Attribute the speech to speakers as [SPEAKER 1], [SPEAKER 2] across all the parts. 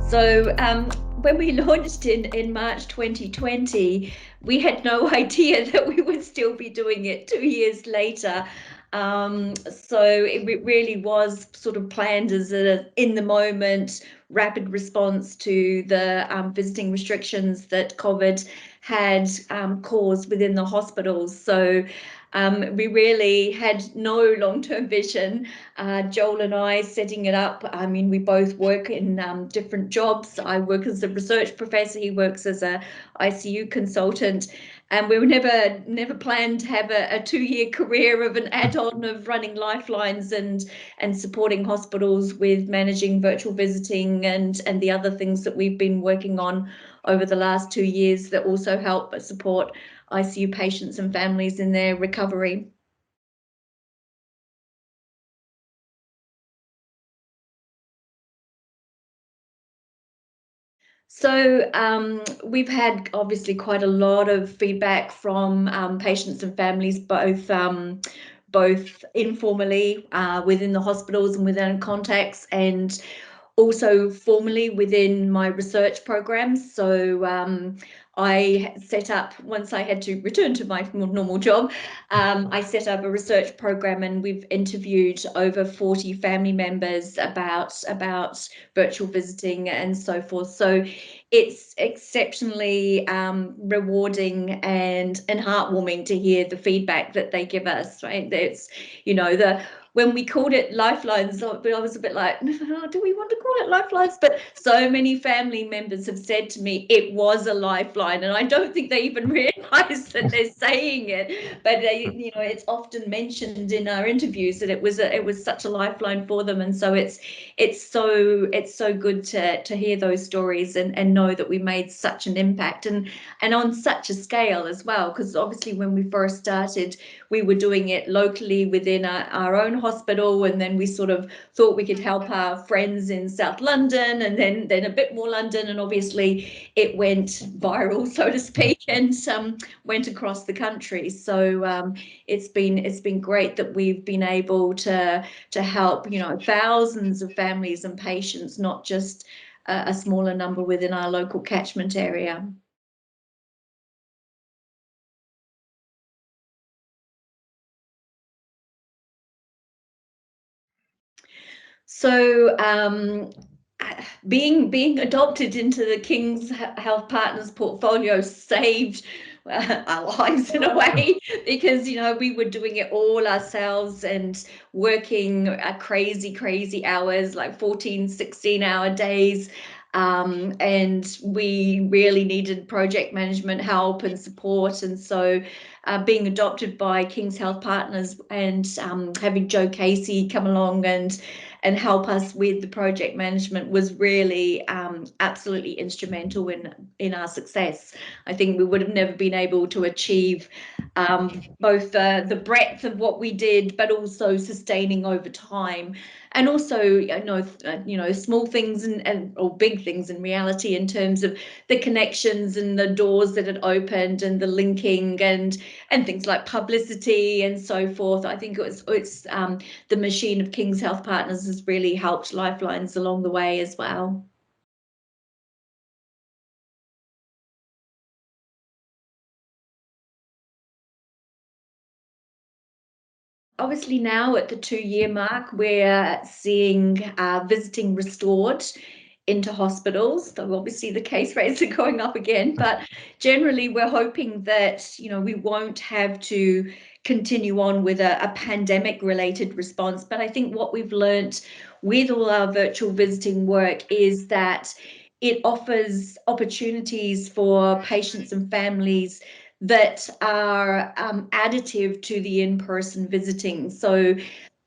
[SPEAKER 1] So when we launched in March 2020, we had no idea that we would still be doing it 2 years later. So it really was sort of planned as a in the moment rapid response to the visiting restrictions that COVID had caused within the hospitals. So we really had no long-term vision. Joel and I setting it up. I mean, we both work in different jobs. I work as a research professor. He works as a ICU consultant. And we were never planned to have a 2-year career of an add-on of running lifelines and supporting hospitals with managing virtual visiting and the other things that we've been working on over the last 2 years that also help support ICU patients and families in their recovery. So we've had obviously quite a lot of feedback from patients and families, both informally within the hospitals and within contacts, and also formally within my research programs. So I set up, once I had to return to my normal job, I set up a research program, and we've interviewed over 40 family members about virtual visiting and so forth. So it's exceptionally rewarding and heartwarming to hear the feedback that they give us, right? It's, you know, when we called it Lifelines, I was a bit like, oh, do we want to call it Lifelines? But so many family members have said to me, it was a lifeline. And I don't think they even realize that they're saying it. But, it's often mentioned in our interviews that it was such a lifeline for them. And so it's so good to hear those stories and know that we made such an impact and on such a scale as well. Because obviously when we first started, we were doing it locally within our own hospital, and then we sort of thought we could help our friends in South London, and then a bit more London, and obviously it went viral, so to speak, and went across the country. So it's been great that we've been able to help thousands of families and patients, not just a smaller number within our local catchment area. So being adopted into the King's Health Partners portfolio saved our lives in a way, because we were doing it all ourselves and working crazy hours, like 14-16 hour days, and we really needed project management help and support. And so being adopted by King's Health Partners and having Joe Casey come along and help us with the project management was really absolutely instrumental in our success. I think we would have never been able to achieve both the breadth of what we did, but also sustaining over time. And also, small things or big things in reality, in terms of the connections and the doors that it opened and the linking and things like publicity and so forth. I think it's the machine of King's Health Partners has really helped Lifelines along the way as well. Obviously now at the 2-year mark, we're seeing visiting restored into hospitals. So obviously the case rates are going up again, but generally we're hoping that we won't have to continue on with a pandemic related response. But I think what we've learnt with all our virtual visiting work is that it offers opportunities for patients and families that are additive to the in-person visiting. So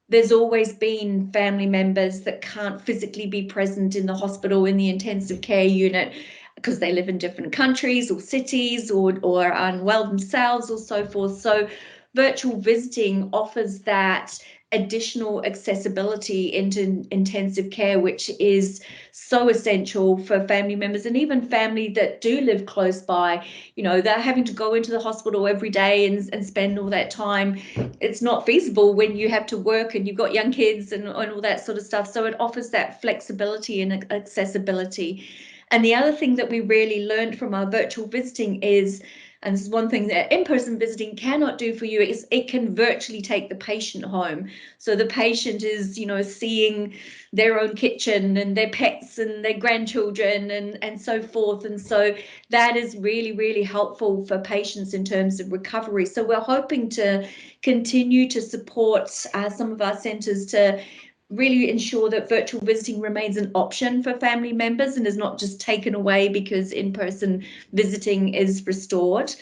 [SPEAKER 1] there's always been family members that can't physically be present in the hospital, in the intensive care unit, because they live in different countries or cities or are unwell themselves or so forth. So virtual visiting offers that additional accessibility into intensive care, which is so essential for family members, and even family that do live close by. You know, they're having to go into the hospital every day and spend all that time. It's not feasible when you have to work and you've got young kids and all that sort of stuff. So it offers that flexibility and accessibility. And the other thing that we really learned from our virtual visiting is, and this is one thing that in-person visiting cannot do for you, is it can virtually take the patient home. So the patient is, you know, seeing their own kitchen and their pets and their grandchildren and so forth. And so that is really, really helpful for patients in terms of recovery. So we're hoping to continue to support some of our centres to really ensure that virtual visiting remains an option for family members and is not just taken away because in-person visiting is restored.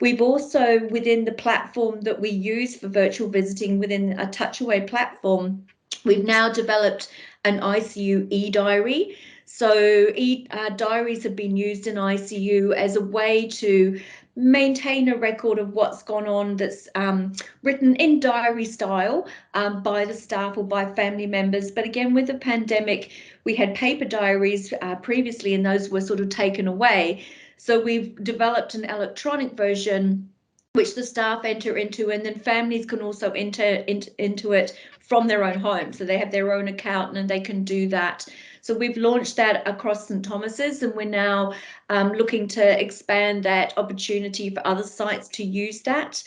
[SPEAKER 1] We've also, within the platform that we use for virtual visiting, within a TouchAway platform, we've now developed an ICU e-diary. So diaries have been used in ICU as a way to maintain a record of what's gone on, that's written in diary style by the staff or by family members. But again, with the pandemic, we had paper diaries previously, and those were sort of taken away. So we've developed an electronic version which the staff enter into, and then families can also enter into it from their own home. So they have their own account and they can do that. So we've launched that across St Thomas's, and we're now looking to expand that opportunity for other sites to use that.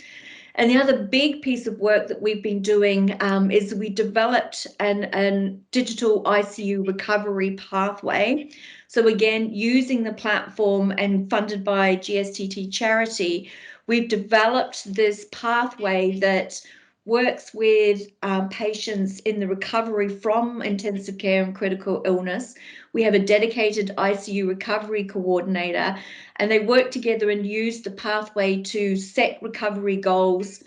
[SPEAKER 1] And the other big piece of work that we've been doing is we developed an digital ICU recovery pathway. So again, using the platform and funded by GSTT charity, we've developed this pathway that works with patients in the recovery from intensive care and critical illness. We have a dedicated ICU recovery coordinator, and they work together and use the pathway to set recovery goals,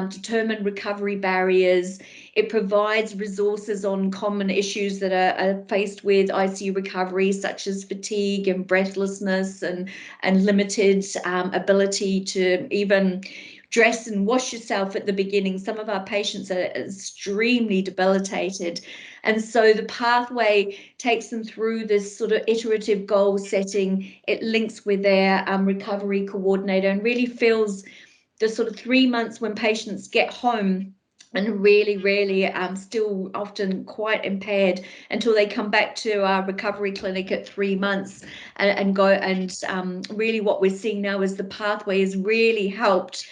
[SPEAKER 1] determine recovery barriers. It provides resources on common issues that are faced with ICU recovery, such as fatigue and breathlessness and limited ability to even dress and wash yourself at the beginning. Some of our patients are extremely debilitated. And so the pathway takes them through this sort of iterative goal setting. It links with their recovery coordinator and really fills the sort of 3 months when patients get home and really still often quite impaired until they come back to our recovery clinic at 3 months and go. And really what we're seeing now is the pathway has really helped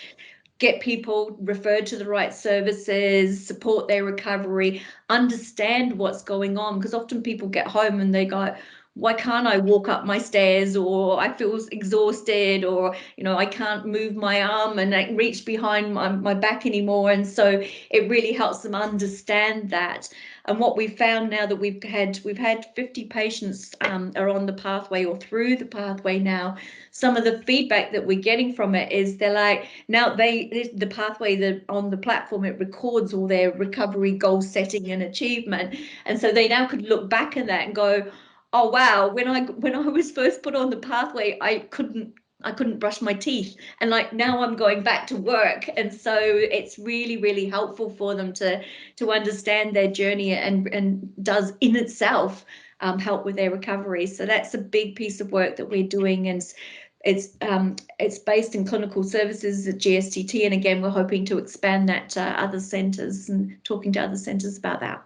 [SPEAKER 1] get people referred to the right services, support their recovery, understand what's going on, because often people get home and they go, why can't I walk up my stairs, or I feel exhausted, or I can't move my arm and I reach behind my back anymore. And so it really helps them understand that. And what we've found now that we've had 50 patients are on the pathway or through the pathway now. Some of the feedback that we're getting from it is they're like, now the pathway that on the platform, it records all their recovery goal setting and achievement. And so they now could look back at that and go, oh wow, when I was first put on the pathway, I couldn't brush my teeth, and like now I'm going back to work. And so it's really helpful for them to understand their journey, and does in itself help with their recovery. So that's a big piece of work that we're doing, and it's based in clinical services at GSTT, and again we're hoping to expand that to other centres and talking to other centres about that.